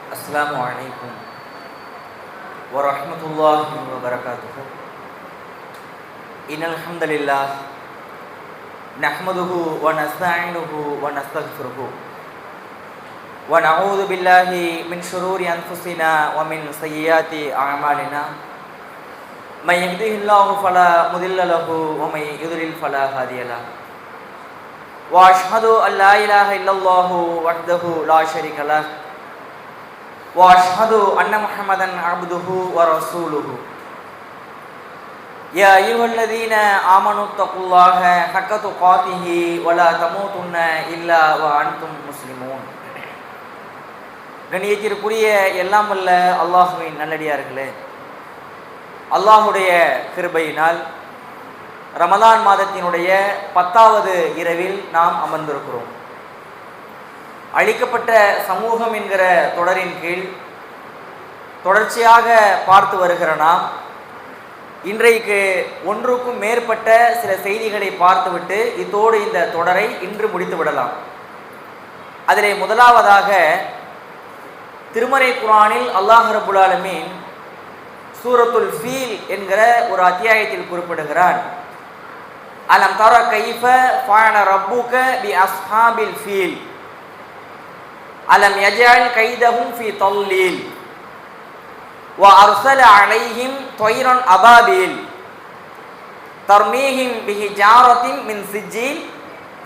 السلام عليكم ورحمة الله وبركاته. إن الحمد لله نحمده ونستعينه ونستغفره ونعوذ بالله من شرور أنفسنا ومن سيئات أعمالنا. من يهده الله فلا مضل له ومن يضلل فلا هادي له. وأشهد أن لا إله إلا الله وحده لا شريك له وأشهد أن محمدا عبده ورسوله. يا أيها الذين آمنوا اتقوا الله حق تقاته ولا تموتن إلا وأنتم مسلمون. கண்ணியத்திற்குரிய எல்லாம் வல்ல அல்லாஹ்வின் நல்லடியார்களே, அல்லாஹுடைய கிருபையினால் ரமலான் மாதத்தினுடைய 10வது இரவில் நாம் அமர்ந்திருக்கிறோம். அளிக்கப்பட்ட சமூகம் என்கிற தொடரின் கீழ் தொடர்ச்சியாக பார்த்து வருகிற நாம் இன்றைக்கு ஒன்றுக்கும் மேற்பட்ட சில செய்திகளை பார்த்துவிட்டு இத்தோடு இந்த தொடரை இன்று முடித்து விடலாம். அதிலே முதலாவதாக திருமறை குர்ஆனில் அல்லாஹ் ரப்புல் ஆலமீன் சூரத்துல் ஃபீல் என்கிற ஒரு அத்தியாயத்தில் குறிப்பிடுகிறான். அலம் தர கைஃப ஃபஅல ரப்புக பி அஸ்ஹாபில் ஃபீல் அலம் யஜஅல் கைதஹும் ஃபீ தல்லீல் வ அர்ஸல அலைஹிம் த்வைரன் அபாபீல் தர்மீஹிம் பிஹிஜாரத்தின் மின் சிஜ்ஜீல்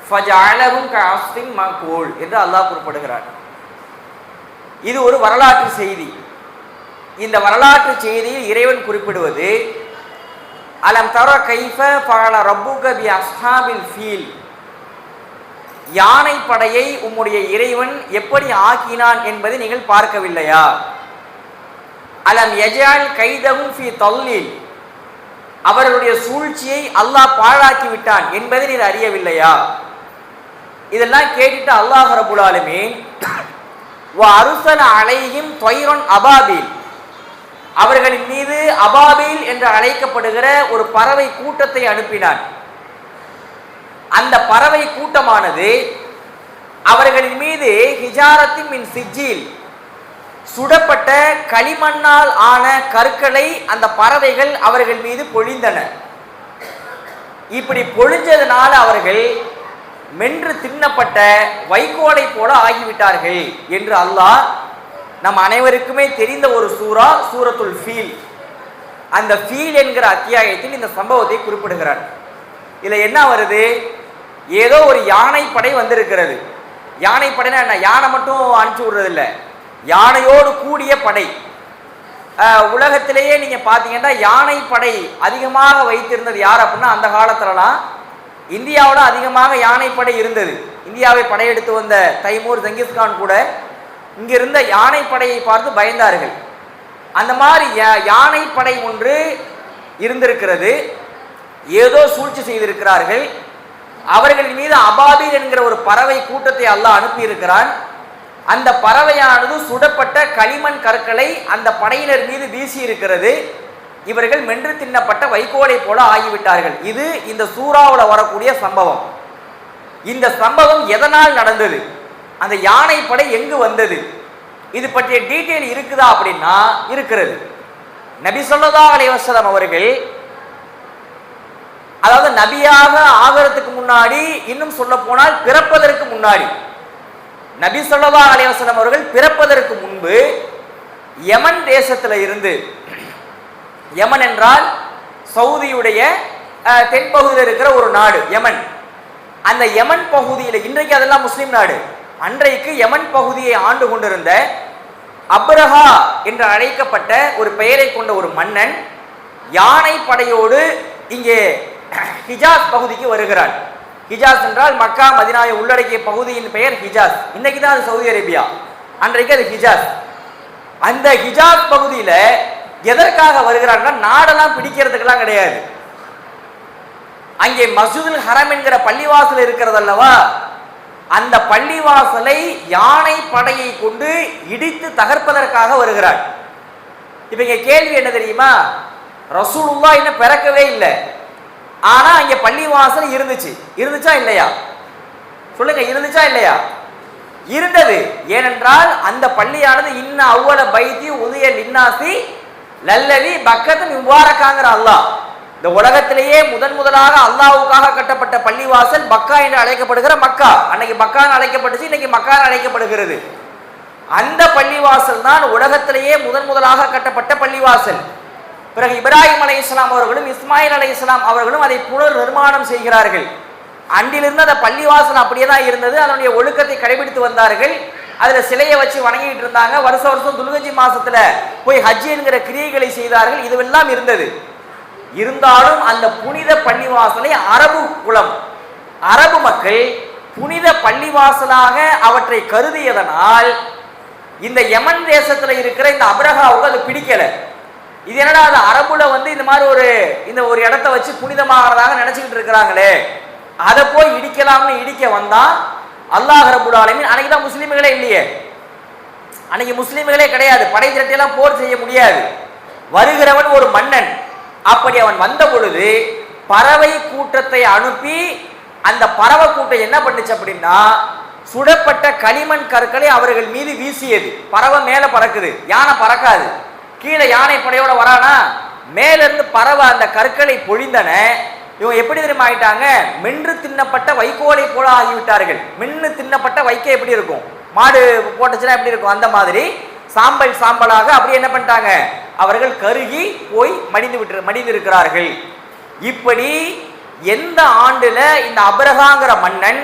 ஃபஜஅலஹும் கஅஸ்ஃபின் மக்கூல் என்று அல்லாஹ் குறிப்பிடுகிறார். இது ஒரு வரலாற்று செய்தி. இந்த வரலாற்று செய்தியில் இறைவன் குறிப்பிடுவது அலம் தர கைஃப ஃபஅல ரப்புக பி அஸ்ஹாபில் ஃபீல், யானை படையை உம்முடைய இறைவன் எப்படி ஆக்கினான் என்பதை நீங்கள் பார்க்கவில்லையா? அலம் யஜஅல் கைதஹும் ஃபீ தல்லீல், அவர்களுடைய சூழ்ச்சியை அல்லாஹ் பாழாக்கி விட்டான் என்பதை நீர் அறியவில்லையா? இதெல்லாம் கேட்டுட்டு அல்லாஹ் ரப்புல் ஆலமீன் வ அர்ஸல அலைஹிம் த்வைரன் அபாபீல், அவர்களின் மீது அபாபீல் என்று அழைக்கப்படுகிற ஒரு பறவை கூட்டத்தை அனுப்பினான். அந்த பறவை கூட்டமானது அவர்களின் மீது ஹிஜாரத்தின் மின் சிஜ்ஜீல், சுடப்பட்ட களிமண்ணால் ஆன கற்களை அந்த பறவைகள் அவர்கள் மீது பொழிந்தன. இப்படி பொழிஞ்சதுனால அவர்கள் மென்று தின்னப்பட்ட வைக்கோலை போல ஆகிவிட்டார்கள் என்று அல்லாஹ் நம் அனைவருக்குமே தெரிந்த ஒரு சூரா சூரத்துல் ஃபீல், அந்த ஃபீல் என்கிற அத்தியாயத்தில் இந்த சம்பவத்தை குறிப்பிடுகிறார். இதில் என்ன வருது? ஏதோ ஒரு யானை படை வந்திருக்கிறது. யானை படைனா என்ன? யானை மட்டும் அனுப்பிச்சு விடுறதில்ல, யானையோடு கூடிய படை. உலகத்திலேயே நீங்க பார்த்தீங்கன்னா யானை படை அதிகமாக வைத்திருந்தது யார் அப்படின்னா, அந்த காலத்துலலாம் இந்தியாவோட அதிகமாக யானை படை இருந்தது. இந்தியாவை படையெடுத்து வந்த தைமூர் ஜங்கிஸ்கான் கூட இங்கிருந்த யானை படையை பார்த்து பயந்தார்கள். அந்த மாதிரி யானை படை ஒன்று இருந்திருக்கிறது. ஏதோ சூழ்ச்சி செய்திருக்கிறார்கள். அவர்களின் மீது அபாபீல் என்கிற ஒரு பறவை கூட்டத்தை அல்லாஹ் அனுப்பியிருக்கிறான். அந்த பறவையானது சுடப்பட்ட களிமண் கற்களை அந்த படையினர் மீது வீசி இருக்கிறது. இவர்கள் மென்று தின்னப்பட்ட வைக்கோலை போல ஆகிவிட்டார்கள். இது இந்த சூறாவில் வரக்கூடிய சம்பவம். இந்த சம்பவம் எதனால் நடந்தது? அந்த யானை படை எங்கு வந்தது? இது பற்றிய டீட்டெயில் இருக்குதா அப்படின்னா இருக்கிறது. நபி ஸல்லல்லாஹு அலைஹி வஸல்லம் அவர்கள், அதாவது நபியாக ஆகிறதுக்கு முன்னாடி, இன்னும் சொல்ல போனால் பிறப்பதற்கு முன்னாடி, நபி ஸல்லல்லாஹு அலைஹி வஸல்லம் அவர்கள் பிறப்பதற்கு முன்பு யமன் தேசத்துல இருந்து, யமன் என்றால் சவுதியுடைய தென்பகுதியில் இருக்கிற ஒரு நாடு யமன். அந்த யமன் பகுதியில், இன்றைக்கு அதெல்லாம் முஸ்லிம் நாடு, அன்றைக்கு யமன் பகுதியை ஆண்டு கொண்டிருந்த அப்ரஹா என்று அழைக்கப்பட்ட ஒரு பெயரை கொண்ட ஒரு மன்னன் யானை படையோடு இங்கே ஹிஜாஸ் பகுதிக்கு வருகிறான். ஹிஜாஸ் என்றால் மக்கா மதினாவை உள்ளடக்கிய பகுதியின் பெயர் ஹிஜாஸ். இன்னைக்கு தான் அது சவுதி அரேபியா, அன்றைக்கு அது ஹிஜாஸ். அந்த ஹிஜாஸ் பகுதியில் எதற்காக வருகிறார்கள்? நாடெல்லாம் பிடிக்கிறதுக்கெல்லாம் கிடையாது. அங்கே மஸ்ஜிதுல் ஹரம் என்கிற பள்ளிவாசல் இருக்கிறது அல்லவா, அந்த பள்ளிவாசலை யானை படையை கொண்டு இடித்து தகர்ப்பதற்காக வருகிறார். இப்ப இங்க கேள்வி என்ன தெரியுமா? ரசூலுல்லாஹ் இன்னும் பிறக்கவே இல்லை, ஆனா அங்க பள்ளிவாசல் இருந்துச்சா இல்லையா? சொல்லுங்க, இருந்துச்சா இல்லையா? இருந்தது. ஏனென்றால் அந்த பள்ளியானது இன்ன அவ்வள பைத்தி உதய லின்னாசி லல்லவி பக்கத்து முபாரக்காங்கிற அல்லாஹ், இந்த உலகத்திலேயே முதலாக அல்லாஹ்வுக்காக கட்டப்பட்ட பள்ளிவாசல் பக்கா என்று அழைக்கப்படுகிற மக்கா. அன்னைக்கு பக்கான்னு அழைக்கப்பட்டுச்சு, இன்னைக்கு மக்கான்னு அழைக்கப்படுகிறது. அந்த பள்ளிவாசல் தான் உலகத்திலேயே முதலாக கட்டப்பட்ட பள்ளிவாசல். பிறகு இப்ராஹிம் அலைஹிஸ்ஸலாம் அவர்களும் இஸ்மாயில் அலைஹிஸ்ஸலாம் அவர்களும் அதை புனர் நிர்மாணம் செய்கிறார்கள். அன்றிலிருந்து அந்த பள்ளிவாசல் அப்படியே தான் இருந்தது. அதனுடைய ஒழுக்கத்தை கடைபிடித்து வந்தார்கள். அதுல சிலையை வச்சு வணங்கிட்டு இருந்தாங்க. வருஷம் துல்ஹஜ் மாசத்துல போய் ஹஜ் என்கிற கிரியைகளை செய்தார்கள். இதுவெல்லாம் இருந்தது. இருந்தாலும் அந்த புனித பள்ளிவாசலை அரபு மக்கள் புனித பள்ளிவாசலாக அவற்றை கருதியதனால் இந்த யமன் தேசத்துல இருக்கிற இந்த அப்ரஹாவுக்கு அது பிடிக்கல. இது என்னடா அது அரபுல இந்த மாதிரி ஒரு இடத்த வச்சு புனிதமாகறதாக நினைச்சுக்கிட்டு இருக்கிறாங்களே, அதை போய் இடிக்கலாம்னு இடிக்க வந்தா அல்லாஹ் ரப்பல் ஆலமீன், அன்னைக்கு தான் முஸ்லீம்களே இல்லையே, அன்னைக்கு முஸ்லீம்களே கிடையாது, படை திரட்டியெல்லாம் போர் செய்ய முடியாது. வருகிறவன் ஒரு மன்னன். அப்படி அவன் வந்த பொழுது பறவை கூட்டத்தை அனுப்பி அந்த பறவை கூட்டம் என்ன பண்ணுச்சு அப்படின்னா, சுடப்பட்ட களிமண் கற்களை அவர்கள் மீது வீசியது. பறவை மேல பறக்குது, யானை பறக்காது. கீழே யானை படையோட வரானா, மேல இருந்து பறவை அந்த கற்களை பொழிந்தன. இவங்க எப்படி தெரியுமா ஆயிட்டாங்க, மென்று தின்னப்பட்ட வைக்கோலை போல ஆகிவிட்டார்கள். மென்று தின்னப்பட்ட வைக்க எப்படி இருக்கும், மாடு போட்டுச்சுன்னா எப்படி இருக்கும், அந்த மாதிரி சாம்பலாக அப்படி என்ன பண்ணிட்டாங்க, அவர்கள் கருகி போய் மடிந்திருக்கிறார்கள். இப்படி எந்த ஆண்டுல இந்த அப்ரஹாங்கிற மன்னன்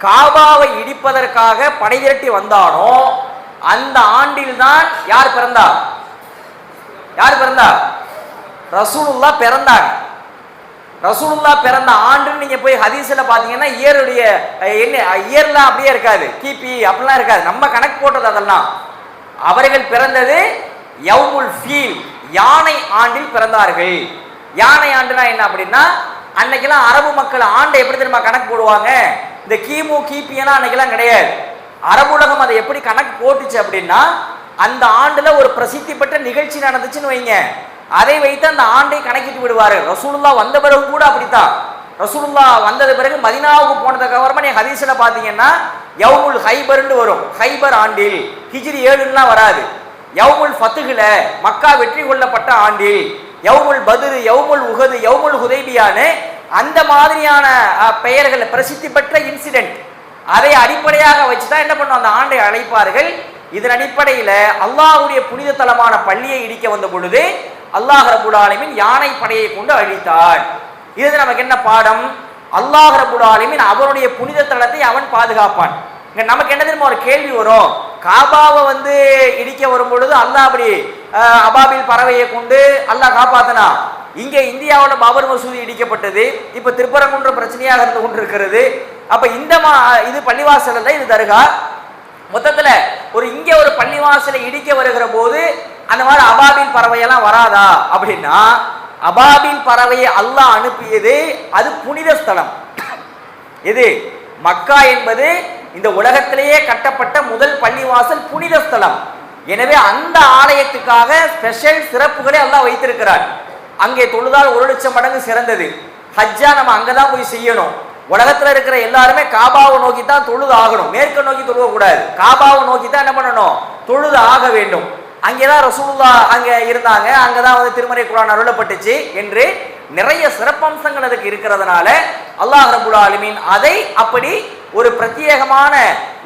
காபாவை இடிப்பதற்காக படை திரட்டி வந்தானோ அந்த ஆண்டில்தான் யார் பிறந்தார், ரசூலுல்லாஹ் பிறந்தாங்க. ரசூலுல்லாஹ் பிறந்த ஆண்டுன்னு நீங்க போய் ஹதீஸ்ல பாத்தீங்கன்னா இயர்லாம் அப்படியே இருக்காது, கிபி அப்படிலாம் இருக்காது, நம்ம கணக்கு போட்டது அதெல்லாம். அவர்கள் பிறந்தது யௌமுல் ஃபீல், யானை ஆண்டில் பிறந்தார்கள். யானை ஆண்டுனா என்ன அப்படின்னா, அன்னைக்கெல்லாம் அரபு மக்கள் ஆண்டை எப்படி தெரியுமா கணக்கு போடுவாங்க, இந்த கிமு கிபியெல்லாம் அன்னைக்கெல்லாம் கிடையாது. அரபுலகம் அதை எப்படி கணக்கு போட்டுச்சு அப்படின்னா, அந்த ஆண்டுல ஒரு பிரசித்தி பெற்ற நிகழ்ச்சி நடந்துச்சுன்னு வைங்க, அதை வைத்து அந்த ஆண்டை கணக்கிட்டு விடுவாரு. ரசூலுல்லாஹ் வந்த பிறகு கூட அப்படித்தான். ரசூலுல்லாஹ் வந்தது பிறகு மதீனாவுக்கு போனதுக்கு அப்புறமா நீ ஹதீஸ்ல பாத்தீங்கன்னா யௌமுல் ஹைபர்னு வரும். ஹைபர் ஆண்டில், ஹிஜ்ரி 7லாம் வராது. யௌமுல் ஃபத்ஹ்ல, மக்கா வெற்றி கொள்ளப்பட்ட ஆண்டில், யௌமுல் பத்ர், யௌமுல் உஹது, யௌமுல் ஹுதைபியான்னு அந்த மாதிரியான பெயர்கள் பிரசித்தி பெற்ற இன்சிடென்ட், அதை அடிப்படையாக வச்சுதான் என்ன பண்ணுவோம், அந்த ஆண்டை அழைப்பார்கள். இதன் அடிப்படையில அல்லாஹ்வுடைய புனித தலமான பள்ளியை இடிக்க வந்த பொழுது அல்லாஹ் ரப்பல் ஆலமீன் யானை படையை கொண்டு அழித்தார். இது நமக்கு என்ன பாடம், அல்லாஹ் ரப்பல் ஆலமீன் அவனுடைய புனித தலத்தை அவன் பாதுகாப்பான். இங்க நமக்கு என்ன தெரியுமா ஒரு கேள்வி வரும், காபாவை இடிக்க வரும் பொழுது அல்லாஹ் அப்படி அபாபில் பறவையை கொண்டு அல்லாஹ் காப்பாத்தனா, இங்க இந்தியாவோட பாபர் மசூதி இடிக்கப்பட்டது, இப்ப திருப்பரங்குன்ற பிரச்சனையாக இருந்து கொண்டிருக்கிறது. அப்ப இந்த இது பள்ளிவாசல் அல்ல, இது தர்கா. மொத்தத்துல இங்க ஒரு பள்ளிவாசலை இடிக்க வருகிற போது அந்த மாதிரி அபாபில் பறவையெல்லாம் வராதா அப்படின்னா, அபாபில் பறவையை அல்லாஹ் அனுப்பியது அது புனித ஸ்தலம். இது மக்கா என்பது இந்த உலகத்திலேயே கட்டப்பட்ட முதல் பள்ளிவாசல், புனித ஸ்தலம். எனவே அந்த ஆலயத்துக்காக ஸ்பெஷல் சிறப்புகளை அல்லாஹ் வைத்திருக்கிறார். அங்கே தொழுதால் 1,00,000 மடங்கு சிறந்தது. ஹஜ்ஜா நம்ம அங்கதான் போய் செய்யணும். உலகத்துல இருக்கிற எல்லாருமே காபாவை நோக்கி தான் தொழுது ஆகணும், மேற்க நோக்கி தொழுக கூடாது. காபாவை நோக்கி தான் என்ன பண்ணணும், தொழுது ஆக வேண்டும். அங்கேதான் ரசூலுல்லாஹ் அங்க இருந்தாங்க, அங்கதான் திருமறை குர்ஆன் அருளப்பட்டுச்சு என்று நிறைய சிறப்பம்சங்கள் அதுக்கு இருக்கிறதுனால அல்லாஹ் ரப்பல் ஆலமீன் அதை அப்படி ஒரு பிரத்யேகமான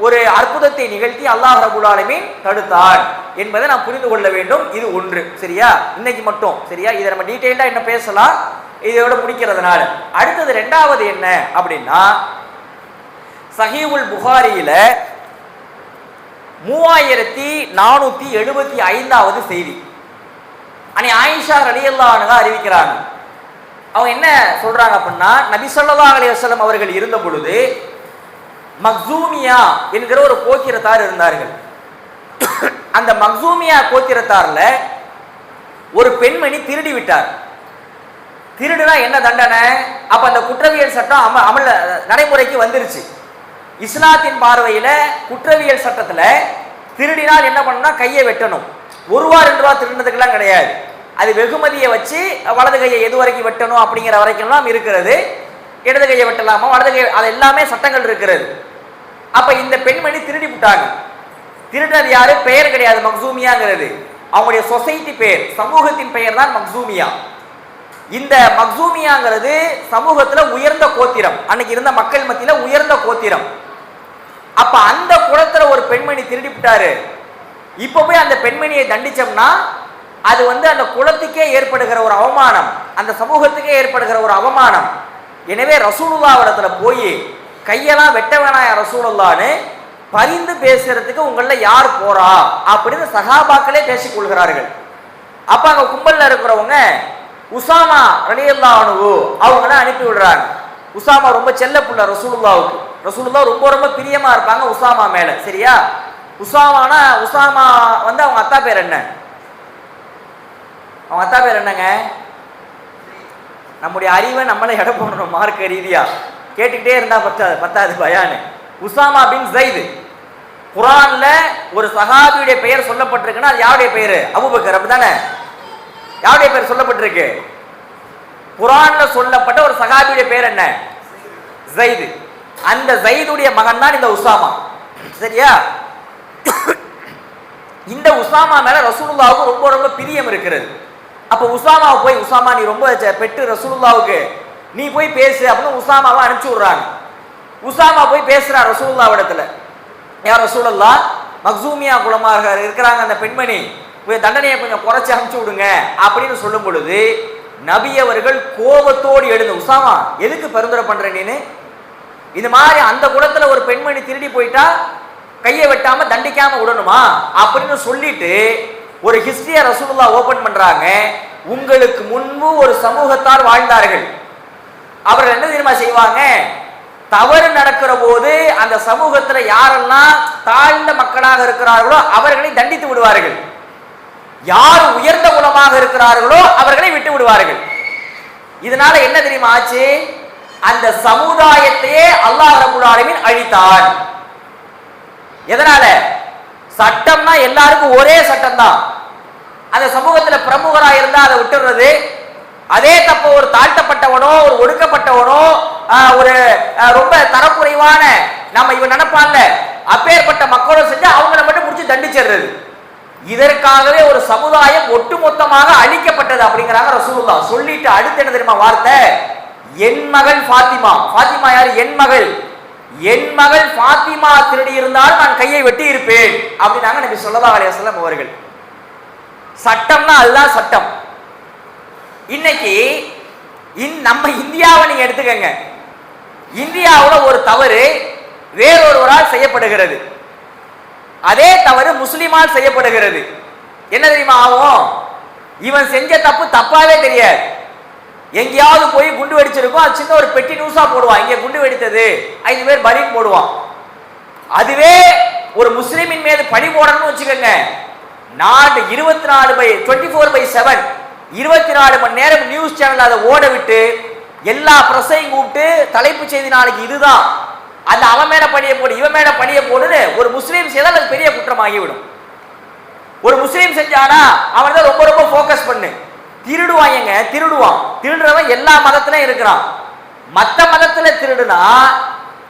ஒரு அற்புதத்தை நிகழ்த்தி அல்லாஹ் ரப்பல் ஆலமீன் தடுத்தார் என்பதை நாம் புரிந்து கொள்ள வேண்டும். இது ஒன்று, சரியா, இன்னைக்கு மட்டும், சரியா. இதை நம்ம டீட்டெயில்டா என்ன பேசலாம் இதோட முடிக்கிறதுனால. அடுத்தது ரெண்டாவது என்ன அப்படின்னா, சஹீஹுல் புகாரியில 3475வது செய்தி. அன்னை ஆயிஷா ரலியல்லாஹு அன்ஹா அறிவிக்கிறாங்க. அவங்க என்ன சொல்றாங்க அப்படின்னா, நபி ஸல்லல்லாஹு அலைஹி வஸல்லம் அவர்கள் இருந்த பொழுது மக்சூமியா என்கிற ஒரு கோத்திரத்தார் இருந்தார்கள். அந்த மக்சூமியா கோத்திரத்தார்ல ஒரு பெண்மணி திருடி விட்டார். திருடுனா என்ன தண்டனை, அப்ப அந்த குற்றவியல் சட்டம் அமல் நடைமுறைக்கு வந்துருச்சு. இஸ்லாத்தின் பார்வையில குற்றவியல் சட்டத்துல திருடினால் என்ன பண்ணணும்னா கையை வெட்டணும். 1 ரூபா 2 ரூபா திருடினதுக்கெல்லாம் கிடையாது, அது வெகுமதியை வச்சு வலது கையை எது வரைக்கும் வெட்டணும் அப்படிங்கிற வரைக்கும் இருக்கிறது. இடது கையை வெட்டலாமா, வலது கை, அது எல்லாமே சட்டங்கள் இருக்கிறது. அப்ப இந்த பெண்மணி திருடி விட்டாங்க. திருடினது யாரு? பெயர் கிடையாது மக்சூமியாங்கிறது, அவங்களுடைய சொசைட்டி பெயர், சமூகத்தின் பெயர் தான் மக்சூமியா. இந்த மக்சூமியாங்கிறது சமூகத்துல உயர்ந்த கோத்திரம், அன்னைக்கு இருந்த மக்கள் மத்தியில உயர்ந்த கோத்திரம். அப்ப அந்த குலத்துல ஒரு பெண்மணி திருடி விட்டாரு. இப்ப போய் அந்த பெண்மணியை தண்டிச்சோம்னா அது அந்த குலத்துக்கே ஏற்படுகிற ஒரு அவமானம், அந்த சமூகத்துக்கே ஏற்படுகிற ஒரு அவமானம். எனவே ரசூலுல்லாஹ் இடத்துல போய் கையெல்லாம் வெட்ட வேணாயா ரசூலுல்லாஹ்னு பரிந்து பேசுறதுக்கு உங்கள யார் போறா அப்படின்னு சஹாபாக்களே பேசிக் கொள்கிறார்கள். அப்ப அங்க கும்பல்ல இருக்கிறவங்க உசாமா ரலியல்லாஹு அன்ஹு அவங்கள அனுப்பி விடுறாங்க. உசாமா ரொம்ப செல்ல புள்ள ரசூலுல்லாஹ்வுக்கு, ரசூலுல்லாஹ் ரொம்ப ரொம்ப பிரியமா இருப்பாங்க உசாமா மேல. சரியா? உசாமா அவங்க அத்தா பேர் என்ன? அவங்க அத்தா பேர் என்னங்க? நம்முடைய அறிவை நம்மளை எடை போடணும் மார்க்க ரீதியா, கேட்டுக்கிட்டே இருந்தா பத்தாது பயானு. உசாமா பின் ஸைத். குர்ஆன்ல ஒரு சஹாபியுடைய பெயர் சொல்லப்பட்டிருக்குன்னா அது யாருடைய பெயர்? அபூபக்கர். அப்படிதானே? யாருடைய பெயர் சொல்லப்பட்டிருக்கு? குர்ஆன்ல சொல்லப்பட்ட ஒரு சஹாபியுடைய பெயர் என்ன? ஸைத். அந்த ஸைதுடைய மகன் தான் இந்த உசாமா. சரியா? இந்த உசாமா மேல ரசூலுல்லாஹ்வுக்கு ரொம்ப ரொம்ப பிரியம் இருக்கிறது. அப்ப உசாமாவை போய், உசாமா நீ ரொம்ப பெட்டு ரசூலுல்லாஹ்வுக்கு, நீ போய் பேசு அப்படின்னு உசாமாவை அனுப்பிச்சு விடுறாங்க. உசாமா போய் பேசுறா ரசூலுல்லாஹ் இடத்துல, யார் ரசூலுல்லாஹ், மக்சூமியா குலமாக இருக்கிறாங்க அந்த பெண்மணி, தண்டனையை கொஞ்சம் குறைச்சி அனுப்பிச்சு விடுங்க அப்படின்னு சொல்லும் பொழுது நபி அவர்கள் கோபத்தோடு எழுந்து, உசாமா எதுக்கு பரிந்துரை பண்ற நீனு? இந்த மாதிரி அந்த குலத்துல ஒரு பெண்மணி திருடி போயிட்டா கையை வெட்டாம தண்டிக்காம விடணுமா அப்படின்னு சொல்லிட்டு ஒரு ஹிஸ்டரிய ரசூலுல்லாஹ் ஓபன் பண்றாங்க. உங்களுக்கு முன்பு ஒரு சமூகத்தார் வாழ்ந்தார்கள். அவர்கள் என்ன தெரியுமா செய்வாங்க? தவறு நடக்கிற போது அந்த சமூகத்துல யாரெல்லாம் தாழ்ந்த மக்களாக இருக்கிறார்களோ அவர்களை தண்டித்து விடுவார்கள், யார் உயர்ந்த குலமாக இருக்கிறார்களோ அவர்களை விட்டு விடுவார்கள். இதனால என்ன தெரியுமா ஆச்சு? அந்த சமுதாயத்தையே அல்லாஹ் ரப்பல் ஆலமீன் அழித்தான். எதனால? சட்டம்னா எல்லாருக்கும் ஒரே சட்டம் தான். அந்த சமூகத்துல பிரமுகரா இருந்தா அதை விட்டுறது, அதே தப்ப ஒரு தாழ்த்தப்பட்டவனோ ஒரு ஒடுக்கப்பட்டவனோ ஒரு ரொம்ப தரக்குறைவான நம்ம இவன் நினைப்பான்ல அப்பேற்பட்ட மக்களோட செஞ்சு அவங்களை மட்டும் முடிச்சு தண்டிச்சிடுறது. இதற்காகவே ஒரு சமுதாயம் ஒட்டுமொத்தமாக அழிக்கப்பட்டது அப்படிங்கிறாங்க ரசூலுல்லாஹ். சொல்லிட்டு அடுத்து என்ன தெரியுமா வார்த்தை? என் மகள் ஃபாத்திமா. ஃபாத்திமா யார்? என் மகள். என் மகள் ஃபாத்திமா திருடி இருந்தால் நான் கையை வெட்டி இருப்பேன் அப்படின்னாங்க நபி ஸல்லல்லாஹு அலைஹி வஸல்லம் அவர்கள். சட்டம்னா அதுதான் சட்டம். இன்னைக்கு நம்ம இந்தியாவை நீங்க எடுத்துக்கங்க. இந்தியாவில் ஒரு தவறு வேறொருவரால் செய்யப்படுகிறது, அதே தவறு முஸ்லிமால் செய்யப்படுகிறது. என்ன தெரியுமா ஆகும்? இவன் செஞ்ச தப்பு தப்பாவே தெரியாது, எங்கேயாவது போய் குண்டு வெடிச்சிருக்கும், அது சின்ன ஒரு பெட்டி நியூஸா போடுவான், இங்க குண்டு வெடித்தது 5 பேர் பலின்னு போடுவான். அதுவே ஒரு முஸ்லிமின் மீது பழி போடணும்னு வச்சுக்கோங்க, நாடு 24/7 24 மணி நேரம் நியூஸ் சேனல் அதை ஓட விட்டு எல்லா பிரசையும் கூப்பிட்டு தலைப்பு செய்தி நாளைக்கு இதுதான், அந்த அவன் மேல பழிய போடு இவன் மேல பழிய போடுன்னு ஒரு முஸ்லீம் செய்தால் அது பெரிய குற்றமாகிவிடும். ஒரு முஸ்லீம் செஞ்சானா அவன் தான் ரொம்ப ரொம்ப போக்கஸ் பண்ணு. திருடுவாங்க, திருடுவான். திருடுறவன் எல்லா மதத்திலும் இருக்கிறான். மற்ற மதத்துல திருடுனா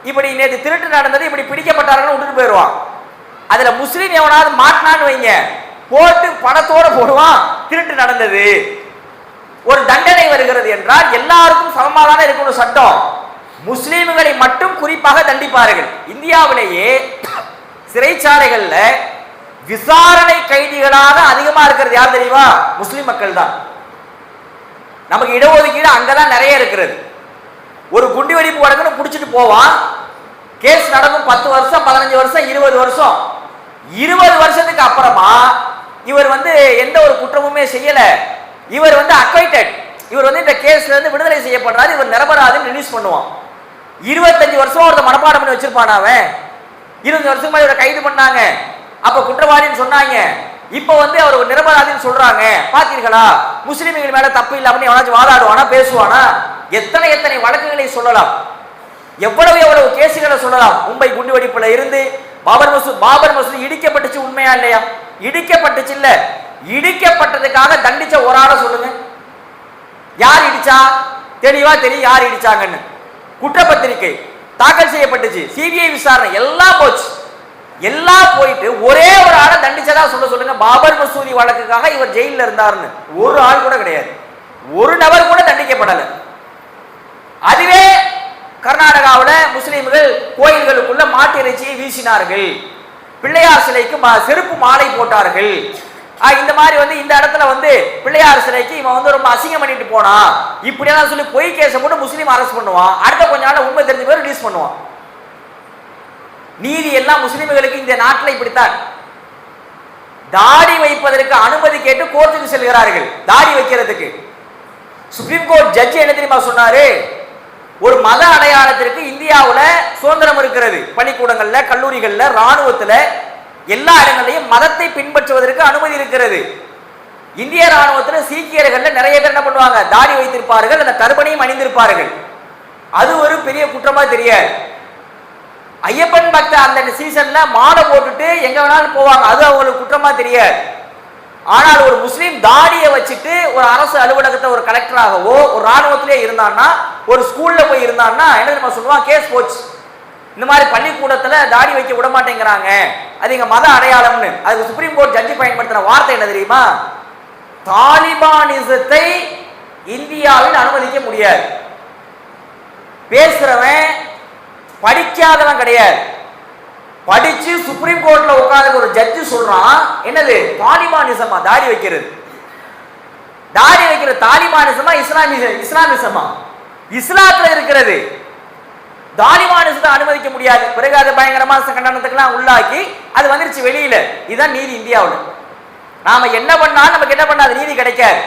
இப்படி நேற்று திருட்டு நடந்தது இப்படி பிடிக்கப்பட்டார்கள் விட்டுட்டு போயிடுவான். அதுல முஸ்லீம் எவனாவது மாட்டினான்னு வைங்க, போட்டு பணத்தோட போடுவான் திருட்டு நடந்தது. ஒரு தண்டனை வருகிறது என்றால் எல்லாருக்கும் சமமாக இருக்கணும் சட்டம். முஸ்லீம்களை மட்டும் குறிப்பாக தண்டிப்பார்கள். இந்தியாவிலேயே சிறைச்சாலைகள்ல விசாரணை கைதிகளாக அதிகமா இருக்கிறது யார் தெரியுமா? முஸ்லிம் மக்கள் தான். நமக்கு இடஒதுக்கீடு அங்கதான் நிறைய இருக்கிறது. ஒரு குண்டு வெடிப்பு வழக்குன்னு பிடிச்சிட்டு போவான், கேஸ் நடக்கும் 10 வருஷம் 15 வருஷம் 20 வருஷம். 20 வருஷத்துக்கு அப்புறமா இவர் எந்த ஒரு குற்றமுமே செய்யல, இவர் அக்வைட்டட், இவர் இந்த கேஸ்ல இருந்து விடுதலை செய்யப்படுறாரு, இவர் நிரபராதின்னு ரிலீஸ் பண்ணுவான். 25 வருஷம் ஒருத்த மனப்பாடம் பண்ணி வச்சிருப்பான். அவன் 20 வருஷமா இவரை கைது பண்ணாங்க, அப்ப குற்றவாளின்னு சொன்னாங்க, இப்ப அவர் நிரபராதின்னு சொல்றாங்க. பாத்தீர்களா, முஸ்லிம்கள் மேல தப்பு இல்லை அப்படின்னு எவனாச்சும் வாதாடுவானா, பேசுவானா? எத்தனை எத்தனை வழக்குகளை சொல்லலாம், எவ்வளவு கேசுகளை சொல்லலாம். மும்பை குண்டு வெடிப்புல இருந்து பாபர் மசூத் இடிக்கப்பட்டுச்சு, உண்மையா இல்லையா? இடிக்கப்பட்டுச்சு இல்ல, இடிக்கப்பட்டதுக்காக தண்டிச்ச ஒரு ஆளை சொல்லுங்க, யார் இடிச்சா? தெளிவா தெரியும் யார் இடிச்சாங்கன்னு. குற்றப்பத்திரிகை தாக்கல் செய்யப்பட்டுச்சு. சிபிஐ விசாரணை எல்லாம் போச்சு. எல்லாம் போயிட்டு ஒரே ஒரு ஆளை தண்டிச்சதா சொல்லுங்க. பாபர் மசூதி வழக்குக்காக இவர் ஜெயில இருந்தாருன்னு ஒரு ஆள் கூட கிடையாது. ஒரு நபர் கூட தண்டிக்கப்படல. அதுவே கர்நாடகாவில் முஸ்லிம்கள் கோயில்களுக்குள்ள மாட்டு இறைச்சியை வீசினார்கள், பிள்ளையார் சிலைக்கு செருப்பு மாலை போட்டார்கள். இந்த மாதிரி இந்த இடத்துல பிள்ளையார் சிலைக்கு இவன் ரொம்ப அசிங்கம் பண்ணிட்டு போனா இப்படியெல்லாம் சொல்லி பொய் கேஸ போட்டு முஸ்லீம் அரெஸ்ட் பண்ணுவான். அடுத்த கொஞ்ச நாள் உண்மை தெரிஞ்ச பேர் ரிலீஸ் பண்ணுவான். நீதி எல்லாம் முஸ்லிம்களுக்கு இந்த நாட்டில் இப்படித்தான். தாடி வைப்பதற்கு அனுமதி கேட்டு கோர்ட்டுக்கு செல்கிறார்கள். தாடி வைக்கிறதுக்கு சுப்ரீம் கோர்ட் ஜட்ஜி என்ன தெரியுமா சொன்னாரு? ஒரு மத அடையாளத்திற்கு இந்தியாவில் சுதந்திரம் இருக்கிறது. பள்ளிக்கூடங்கள்ல, கல்லூரிகள்ல, ராணுவத்துல, எல்லா இடங்களையும் மதத்தை பின்பற்றுவதற்கு அனுமதி இருக்கிறது. இந்திய ராணுவத்தில் சீக்கியர்கள் நிறைய பேர் என்ன பண்ணுவாங்க? தாடி வைத்திருப்பார்கள், அந்த டர்பனையும் அணிந்திருப்பார்கள். அது ஒரு பெரிய குற்றமா தெரியாது. ஐயப்பன் பக்த அந்த சீசன்ல மாலை போட்டுட்டு எங்க வேணாலும் போவாங்க, அது அவங்களுக்கு குற்றமா தெரியாது. ஆனால் ஒரு முஸ்லீம் தாடியை வச்சுட்டு ஒரு அரசு அலுவலகத்தை ஒரு கலெக்டராகவோ ஒரு ராணுவத்திலே இருந்தான்னா, ஒரு ஸ்கூல்ல போய் இருந்தான்னா என்ன தெரியுமா சொல்லுவான்? கேஸ் போச்சு. இந்த மாதிரி பள்ளிக்கூடத்துல தாடி வைக்க விட மாட்டேங்கிறாங்க, அது எங்க மத அடையாளம்னு. அதுக்கு சுப்ரீம் கோர்ட் ஜட்ஜி பயன்படுத்தின வார்த்தை என்ன தெரியுமா? தாலிபானிசத்தை இந்தியாவில் அனுமதிக்க முடியாது. பேசுறவன் படிக்காதவன் கிடையாது. படிச்சு சுப்ரீம் கோர்ட்ல உட்கார்ந்து ஒரு ஜட்ஜி சொல்றான், என்னது தாலிபானிசமா தாடி வைக்கிறது? தாடி வைக்கிற தாலிபானிசமா இஸ்லாமிசமா? இஸ்லாத்துல இருக்கிறது. தாலிபானிசத்தை அனுமதிக்க முடியாது. பிறகு அது பயங்கரமான கண்டனத்துக்கெல்லாம் உள்ளாக்கி அது வந்துருச்சு வெளியில. இதுதான் நீதி இந்தியாவில். நாம என்ன பண்ணாலும் நமக்கு என்ன பண்ணாது நீதி கிடைக்காது.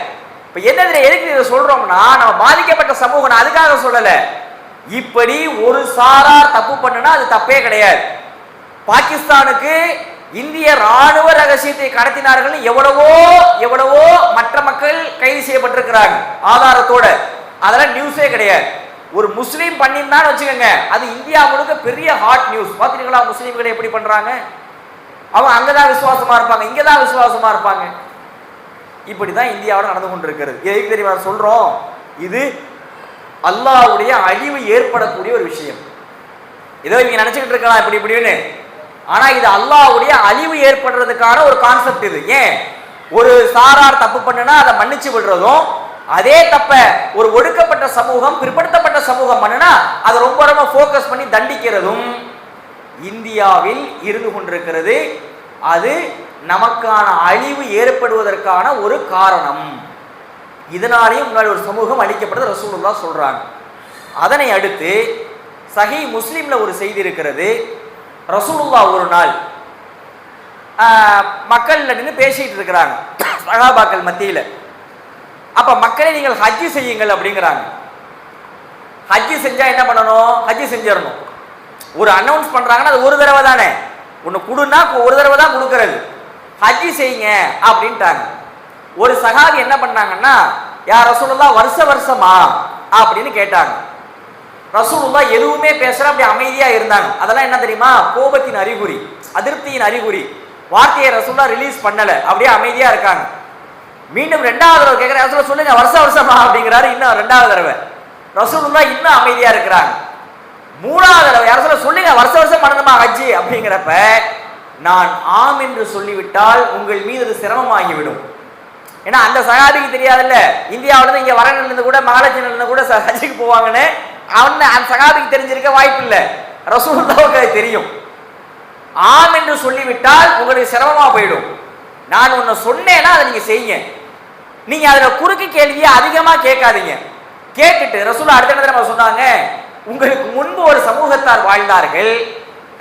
இப்ப என்ன எதுக்கு இதை சொல்றோம்னா, நம்ம பாதிக்கப்பட்ட சமூகம், நான் அதுக்காக சொல்லல. இப்படி ஒரு சாரார் தப்பு பண்ணுனா அது தப்பே கிடையாது. பாகிஸ்தானுக்கு இந்திய ராணுவ ரகசியத்தை கடத்தினார்கள், எவ்வளவோ எவ்வளவோ மற்ற மக்கள் கைது செய்யப்பட்டிருக்கிறாங்க ஆதாரத்தோட. அதெல்லாம் நியூஸே கிடையாது. ஒரு முஸ்லீம் பண்ணிருந்தான்னு வச்சுக்கோங்க, அது இந்தியா முழுக்க பெரிய ஹாட் நியூஸ். பாத்தீங்களா முஸ்லீம்களை எப்படி பண்றாங்க? அவங்க அங்கதான் விசுவாசமா இருப்பாங்க, இங்கதான் விசுவாசமா இருப்பாங்க. இப்படிதான் இந்தியாவோட நடந்து கொண்டிருக்கிறது. எதுக்கு தெரியுமா சொல்றோம்? இது அல்லாஹ்வுடைய அழிவு ஏற்படக்கூடிய ஒரு விஷயம். ஏதோ இவங்க நினைச்சுக்கிட்டு இருக்கலாம் இப்படி இப்படின்னு, ஆனா இது அல்லாஹ்வுடைய அழிவு ஏற்படுறதுக்கான ஒரு கான்செப்ட் இது. ஏன் ஒரு சாரார் தப்பு பண்ணுனா அதை மன்னிச்சு விடுறதும், அதே தப்ப ஒரு ஒடுக்கப்பட்ட சமூகம், பிற்படுத்தப்பட்ட சமூகம் பண்ணுனா அதை ரொம்ப ரொம்ப போக்கஸ் பண்ணி தண்டிக்கிறதும் இந்தியாவில் இருந்து கொண்டிருக்கிறது. அது நமக்கான அழிவு ஏற்படுவதற்கான ஒரு காரணம். இதனாலேயும் முன்னாடி ஒரு சமூகம் அழிக்கப்படுது ரசூலுல்லாஹ் சொல்றாங்க. அதனை அடுத்து சஹீஹ் முஸ்லிம்ல ஒரு செய்தி இருக்கிறது. ரசூலுல்லாஹ் ஒரு நாள் மக்கள்ல நின்று பேசிட்டு இருக்கிறாங்க, சஹாபாக்கள் மத்தியில. அப்ப மக்களை நீங்கள் ஹஜ்ஜி செய்யுங்கள் அப்படிங்கிறாங்க. ஹஜ்ஜி செஞ்சா என்ன பண்ணணும்? ஹஜ்ஜி செஞ்சிடணும். ஒரு அனௌன்ஸ் பண்றாங்கன்னா அது ஒரு தடவை தானே, ஒன்னு கொடுன்னா ஒரு தடவை தான் கொடுக்கறது. ஹஜ்ஜி செய்யுங்க அப்படின்ட்டாங்க. ஒரு சஹாபி என்ன பண்ணாங்கன்னா, யார் ரசூலுல்லாஹ் வருஷ வருஷமா அப்படின்னு கேட்டாங்க. ரசூலுல்லாஹ் எதுவுமே பேசல, அப்படி அமைதியா இருந்தாங்க. அதெல்லாம் என்ன தெரியுமா? கோபத்தின் அறிகுறி, அதிருப்தியின் அறிகுறி. வார்த்தையை ரசூலுல்லாஹ் ரிலீஸ் பண்ணல, அப்படியே அமைதியா இருக்காங்க. மீண்டும் ரெண்டாவது தடவை கேட்கிற ரசூலுல்லாஹ் சொல்லுங்க வருஷ வருஷமா அப்படிங்கிறாரு. இன்னும் ரெண்டாவது தடவை ரசூலுல்லாஹ் இன்னும் அமைதியா இருக்கிறாங்க. மூணாவது தடவை ரசூலுல்லாஹ் சொல்லுங்க வருஷ வருஷம் பண்ணணுமா ஹஜ்ஜி அப்படிங்கிறப்ப, நான் ஆம் என்று சொல்லிவிட்டால் உங்கள் மீது அது சிரமமாகிவிடும். ஏன்னா அந்த சஹாபிக்கு தெரியாதுல்ல, இந்தியாவிலிருந்து இங்க வரணிலிருந்து கூட மகாலட்சுமிலிருந்து கூட ஹஜ்ஜுக்கு போவாங்கன்னு அவன் அந்த சஹாபிக்கு தெரிஞ்சிருக்க வாய்ப்பு இல்லை. ரசூலுல்லாஹ்வுக்கு அது தெரியும். ஆம் என்று சொல்லிவிட்டால் உங்களுக்கு சிரமமா போயிடும். நான் ஒன்னு சொன்னேன்னா அதை நீங்க செய்யுங்க. நீங்க அதுல குறுக்கு கேள்வியை அதிகமா கேட்காதீங்க. கேட்டுட்டு ரசூலுல்லாஹ் அடுத்த நம்ம சொன்னாங்க, உங்களுக்கு முன்பு ஒரு சமூகத்தார் வாழ்ந்தார்கள்,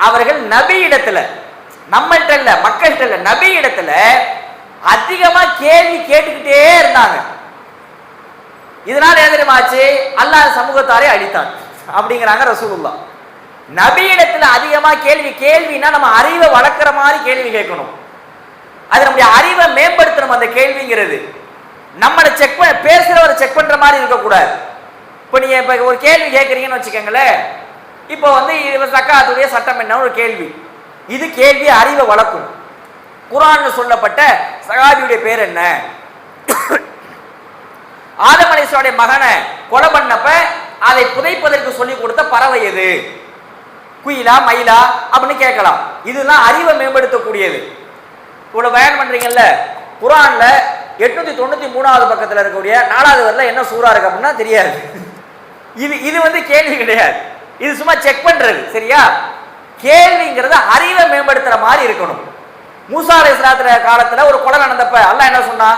அவர்கள் நபி இடத்துல, நம்மள்ட்ட இல்ல மக்கள்கிட்ட இல்ல, நபி இடத்துல அதிகமா கேள்வி கேட்டுக்கிட்டே இருந்தாங்க. இதனால என்ன தெரியுமாச்சு? அல்லாஹ் சமூகத்தாரே அழித்தான் அப்படிங்கிறாங்க ரசூலுல்லாஹ். நபி இடத்துல அதிகமா கேள்வினா நம்ம அறிவை வளர்க்கிற மாதிரி கேள்வி கேட்கணும். அது நம்முடைய அறிவை மேம்படுத்தணும். அந்த கேள்விங்கிறது நம்மளை செக் பண்ண, பேசுறவரை செக் பண்ற மாதிரி இருக்கக்கூடாது. இப்போ நீங்க இப்ப ஒரு கேள்வி கேட்கறீங்கன்னு வச்சுக்கோங்களேன். இப்போ ஜக்காத்துடைய சட்டம் என்ன ஒரு கேள்வி, இது கேள்வி அறிவை வளர்க்கும். குர்ஆன்ல சொல்லப்பட்ட சஹாபியுடைய பேர் என்ன? ஆதம் அலைஹிஸ்ஸலாமுடைய மகனை கொலை பண்ணப்ப அதை புதைப்பதற்கு சொல்லி கொடுத்த பறவை எது? குயிலா மயிலா அப்படின்னு கேட்கலாம். இதெல்லாம் அறிவை மேம்படுத்தக்கூடியது. இவ்வளவு பயன் பண்றீங்கல்ல, குர்ஆன்ல 893வது பக்கத்துல இருக்கக்கூடிய 4வது வரியில என்ன சூரா இருக்கு அப்படின்னா தெரியாது. இது வந்து கேள்வி கிடையாது, இது சும்மா செக் பண்றது. சரியா? கேள்விங்கிறது அறிவை மேம்படுத்துற மாதிரி இருக்கணும். மூசா அலைஹிஸ்ஸலாத்து காலத்துல ஒரு கொலை நடந்தப்ப அல்லாஹ் என்ன சொன்னா,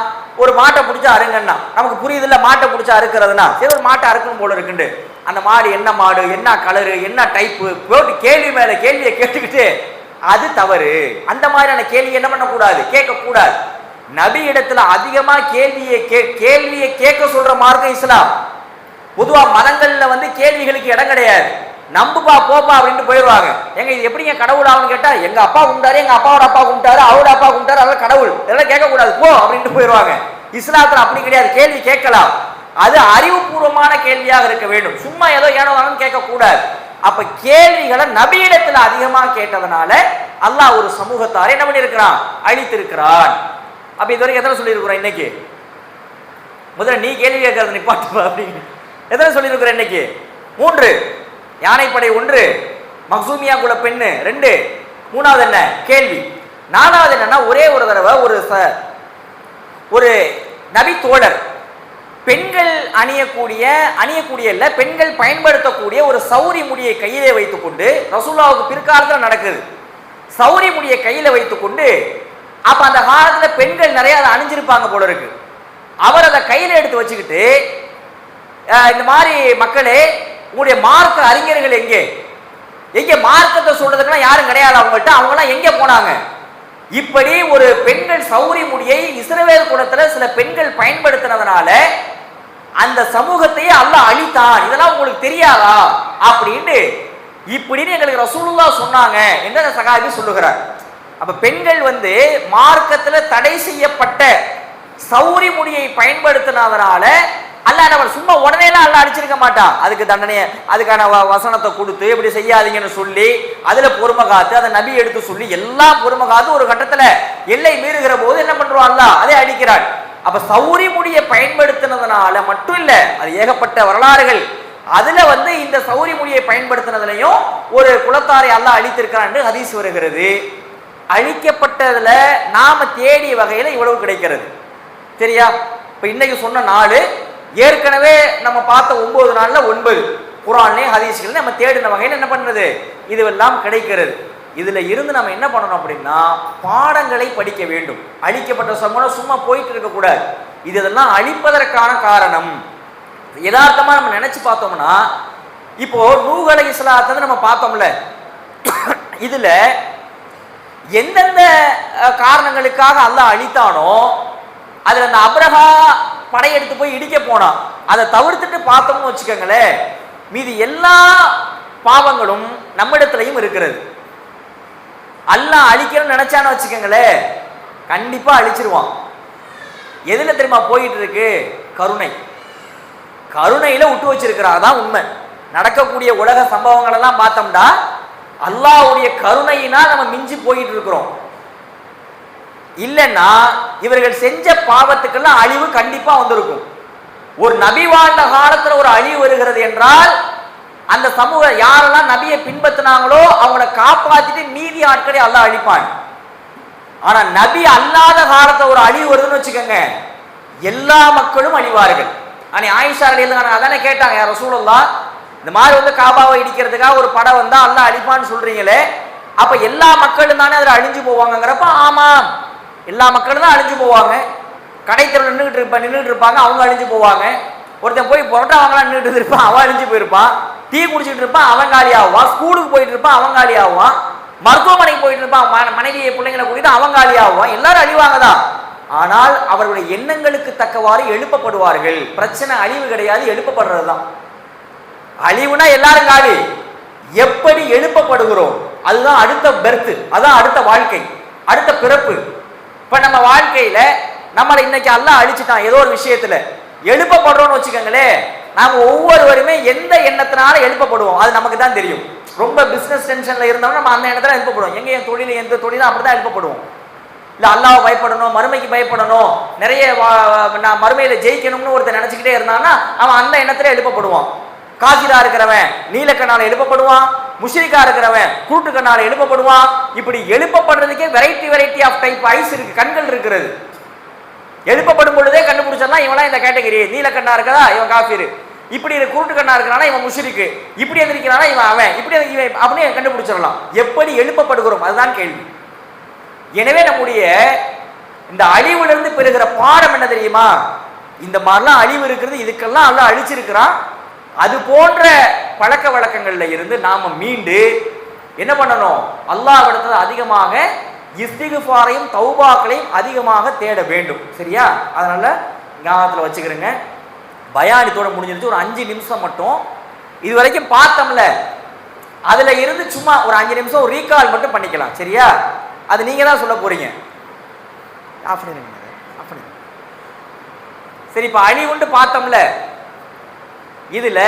ஒரு மாட்டை பிடிச்சா அருங்கன்னா. நமக்கு புரியுது இல்ல, மாட்டை பிடிச்சா அறுக்கிறதுனா சரி ஒரு மாட்டை அறுக்கணும் போல இருக்குண்டு. அந்த மாடு என்ன மாடு, என்ன கலரு, என்ன டைப்பு போட்டு கேள்வி மேல கேள்வியை கேட்டுக்கிட்டு அது தவறு. அந்த மாதிரியான கேள்வி என்ன பண்ணக்கூடாது, கேட்கக்கூடாது. நபி இடத்துல அதிகமா கேள்வியை கேட்க சொல்ற மார்க்கம் இஸ்லாம். பொதுவா மதங்கள்ல வந்து கேள்விகளுக்கு இடம் கிடையாது. நம்புப்பா போப்பா அப்படின்ட்டு போயிடுவாங்க. எங்க இது எப்படிங்க கடவுள் ஆகுன்னு கேட்டா, எங்க அப்பா கும்பிட்டாரு, எங்க அப்பாவோட அப்பா கும்பிட்டாரு, அவரோட அப்பா கும்பிட்டாரு, அதெல்லாம் கடவுள், இதெல்லாம் கேட்கக்கூடாது போ அப்படின்ட்டு போயிடுவாங்க. இஸ்லாத்துல அப்படி கிடையாது. கேள்வி கேட்கலாம், அது அறிவுபூர்வமான கேள்வியாக இருக்க வேண்டும். சும்மா ஏதோ ஏனோ கேட்கக்கூடாது. அப்ப கேள்விகளை நபியிடத்துல அதிகமா கேட்டதுனால அல்லாஹ் ஒரு சமூகத்தாரை என்ன பண்ணியிருக்கிறான், அழித்திருக்கிறான். அப்ப இதுவரைக்கும் எத்தனை சொல்லியிருக்கிறோம் இன்னைக்கு? முதல்ல நீ கேள்வி கேட்கறது நிப்பாட்டுப்பா அப்படின்னு எத்தனை சொல்லியிருக்கிற இன்னைக்கு? 3. யானைப்படை 1, மக்சூமியா குல பெண்ணு 2, 3வது என்ன கேள்வி. 4வது என்னன்னா, ஒரே ஒரு தடவை ஒரு நபி தோழர் பெண்கள் அணியக்கூடிய இல்ல பெண்கள் பயன்படுத்தக்கூடிய ஒரு சௌரி முடியை கையிலே வைத்துக் கொண்டு, ரசூலுல்லாஹ்வுக்கு பிற்காலத்தில் நடக்குது, சௌரி முடியை கையில வைத்துக் கொண்டு, அப்ப அந்த காலத்துல பெண்கள் நிறைய அதை அணிஞ்சிருப்பாங்க போல இருக்கு. அவர் அதை கையில எடுத்து வச்சுக்கிட்டு, இந்த மாதிரி மக்களே உங்களுடைய மார்க்க அறிஞர்கள் எங்கே மார்க்கத்தை சொல்றதுக்குலாம் யாரும் கிடையாது அவங்கள்ட்ட, அவங்கெல்லாம் எங்கே போனாங்க? இப்படி ஒரு பெண்கள் சௌரி முடியை இஸ்ரவேல் குலத்துல சில பெண்கள் பயன்படுத்தினதுனால அந்த சமூகத்தையே அல்லாஹ் அழித்தான், இதெல்லாம் உங்களுக்கு தெரியாதா அப்படின்னு எங்களுக்கு ரசூலுல்லாஹ் சொன்னாங்க என்று அந்த சஹாபி சொல்லுகிறார். அப்ப பெண்கள் வந்து மார்க்கத்துல தடை செய்யப்பட்ட சௌரி முடியை பயன்படுத்தினதுனால அல்லாஹ் நம்ம சும்மா உடனே எல்லாம் அல்லாஹ் அடிச்சிருக்க மாட்டான். அதுக்கு தண்டனைய, அதுக்கான வசனத்தை கொடுத்து இப்படி செய்யாதீங்கன்னு சொல்லி அதுல பொறுமை காத்து, அதை நபி எடுத்து சொல்லி எல்லாம் பொறுமை காத்து ஒரு கட்டத்துல எல்லை மீறுகிற போது என்ன பண்றோம், அல்லாஹ் அதை அடிக்கிறான். அப்ப சௌரி முடியை பயன்படுத்தினதுனால மட்டும் இல்ல, அது ஏகப்பட்ட வரலாறுகள். அதுல வந்து இந்த சௌரி முடியை பயன்படுத்தினதுலையும் ஒரு குலத்தாரை அல்லாஹ் அழித்திருக்கிறான் என்று ஹதீஸ் வருகிறது. அழிக்கப்பட்டதுல நாம தேடிய வகையில இவ்வளவு கிடைக்கிறது. சரியா? இப்ப இன்னைக்கு சொன்ன 4, ஏற்கனவே நம்ம பார்த்த 9 நாள்ல 9 குர்ஆன்லயே ஹதீஸ்கள் நம்ம தேடின வகையில் என்ன பண்றது, இதுவெல்லாம் கிடைக்கிறது. இதுல இருந்து நம்ம என்ன பண்ணணும் அப்படின்னா, பாடங்களை படிக்க வேண்டும். அழிக்கப்பட்ட சமூகம் சும்மா போயிட்டு இருக்க கூடாது. இதெல்லாம் அழிப்பதற்கான காரணம் யதார்த்தமா நம்ம நினைச்சு பார்த்தோம்னா, இப்போ நூஹ் அலைஹிஸ்ஸலாத்தை நம்ம பார்த்தோம்ல, இதுல எந்தெந்த காரணங்களுக்காக அல்லாஹ் அழித்தானோ அதுல அந்த அப்ரஹா படையெடுத்து போய் இடிக்க போனான். அதை தவிர்த்துட்டு பார்த்தோம்னு வச்சுக்கோங்களேன், மீதி எல்லா பாவங்களும் நம்மிடத்திலையும் இருக்கிறது. அல்லாஹ் அழிக்கணும்னு நினைச்சான்னு வச்சுக்கோங்களேன், கண்டிப்பா அழிச்சிருவான். எதுல தெரியுமா போயிட்டு இருக்கு? கருணையில விட்டு வச்சிருக்கிறான். அதான் உண்மை. நடக்கக்கூடிய உலக சம்பவங்கள் எல்லாம் பார்த்தோம்னா அல்லாஹ்வுடைய கருணையினால் நம்ம மிஞ்சி போயிட்டு இருக்கிறோம். இல்லைன்னா இவர்கள் செஞ்ச பாவத்துக்கெல்லாம் அழிவு கண்டிப்பா வந்திருக்கும். ஒரு நபி வாழ்ந்த காலத்துல ஒரு அழிவு வருகிறது என்றால் அந்த சமூகம் யாரெல்லாம் நபியை பின்பற்றினாங்களோ அவங்கள காப்பாத்திட்டு மீதி ஆட்களை அல்லாஹ் அழிப்பான். ஆனா நபி அல்லாத காலத்துல ஒரு அழிவு வருதுன்னு வச்சுக்கோங்க, எல்லா மக்களும் அழிவார்கள். ஆயிஷா ரலியல்லாஹு அதானே கேட்டாங்க, யா ரசூலுல்லாஹ், இந்த மாதிரி வந்து காபாவை இடிக்கிறதுக்காக ஒரு படம் வந்தா அல்லாஹ் அழிப்பான்னு சொல்றீங்களே, அப்ப எல்லா மக்களும் தானே அதுல அழிஞ்சு போவாங்கிறப்ப, ஆமாம் எல்லா மக்களும் தான் அழிஞ்சு போவாங்க. கடைத்தெருவில் நின்றுட்டு இருப்பாங்க, அவங்க அழிஞ்சு போவாங்க. ஒருத்தன் போய் புரோட்டா வாங்கலாம் நின்றுட்டு இருப்பான், அவன் அழிஞ்சு போயிருப்பான். டீ குடிச்சிட்டு இருப்பான், அவன் காலி ஆவான். ஸ்கூலுக்கு போயிட்டு இருப்பான், அவன் காலி ஆவான். மருத்துவமனைக்கு போயிட்டு இருப்பான், மனைவியை பிள்ளைங்களை கூட்டிட்டு அவன் காலி ஆவான். எல்லாரும் அழிவாங்க தான். ஆனால் அவர்களுடைய எண்ணங்களுக்கு தக்கவாறு எழுப்பப்படுவார்கள். பிரச்சனை அழிவு கிடையாது, எழுப்பப்படுறது தான். அழிவுனா எல்லாரும் காலி. எப்படி எழுப்பப்படுகிறோம் அதுதான் அடுத்த பெர்த், அதான் அடுத்த வாழ்க்கை, அடுத்த பிறப்பு. இப்ப நம்ம வாழ்க்கையில நம்மளை இன்னைக்கு அல்லாஹ் அழிச்சுட்டான், ஏதோ ஒரு விஷயத்துல எழுப்பப்படுறோம்னு வச்சுக்கோங்களே, நாம ஒவ்வொருவருமே எந்த எண்ணத்தினால எழுப்பப்படுவோம் அது நமக்கு தான் தெரியும். ரொம்ப பிசினஸ் டென்ஷன்ல இருந்தோம்னா நம்ம அந்த எண்ணத்துல எழுப்பப்படுவோம். எங்க என் தொழில் எந்த தொழிலும் அப்படிதான் எழுப்பப்படுவோம். இல்ல அல்லாஹ்வை பயப்படணும், மறுமைக்கு பயப்படணும், நிறைய நான் மறுமையில ஜெயிக்கணும்னு ஒருத்தர் நினைச்சுக்கிட்டே இருந்தான்னா அவன் அந்த எண்ணத்துல எழுப்பப்படுவான். காசிரா இருக்கிறவன் நீலக்கண்ணால எழுப்பப்படுவான், முஷ்ரிக்கா இருக்கிறவன் குருட்டு கண்ணால எழுப்பப்படுவான். இப்படி எழுப்பப்படுறதுக்கே வெரைட்டி ஆஃப் டைப் ஐஸ் இருக்கு, கண்கள் இருக்கிறது. எழுப்பப்படும் பொழுதே கண்டுபிடிச்சலாம் இவனா இந்த கேட்டகரி. நீல கண்ணா இருக்கதா இவன் காஃபிரு, இப்படி குருட்டு கண்ணா இருக்கிறானா இவன் முஷ்ரிக்கு, இப்படி எந்திரிக்கிறானா இவன் அவன், இப்படி இவன் அப்படின்னு கண்டுபிடிச்சிடலாம். எப்படி எழுப்பப்படுகிறோம் அதுதான் கேள்வி. எனவே நம்முடைய இந்த அழிவிலிருந்து பெறுகிற பாடம் என்ன தெரியுமா? இந்த மாதிரிலாம் அழிவு இருக்கிறது, இதுக்கெல்லாம் அல்லாஹ் அழிச்சிருக்கிறான். அது போன்ற பழக்க வழக்கங்கள்ல இருந்து நாம மீண்டு என்ன பண்ணணும்? அல்லாஹ்விடத்தில் அதிகமாக இஸ்திக்ஃபாரையும் தௌபாக்களையும் அதிகமாக தேட வேண்டும். சரியா? அதனால ஞாபகத்தில் வச்சுக்கிறேங்க. பயானித்தோட முடிஞ்சிருச்சு. ஒரு 5 நிமிஷம் மட்டும் இது வரைக்கும் பார்த்தோம்ல, அதுல இருந்து சும்மா ஒரு 5 நிமிஷம் ரீகால் மட்டும் பண்ணிக்கலாம். சரியா? அது நீங்க தான் சொல்ல போறீங்க. ஆஃப் பண்ணிடுங்க. சரி, இப்ப அழிவுண்டு பார்த்தோம்ல, இதுல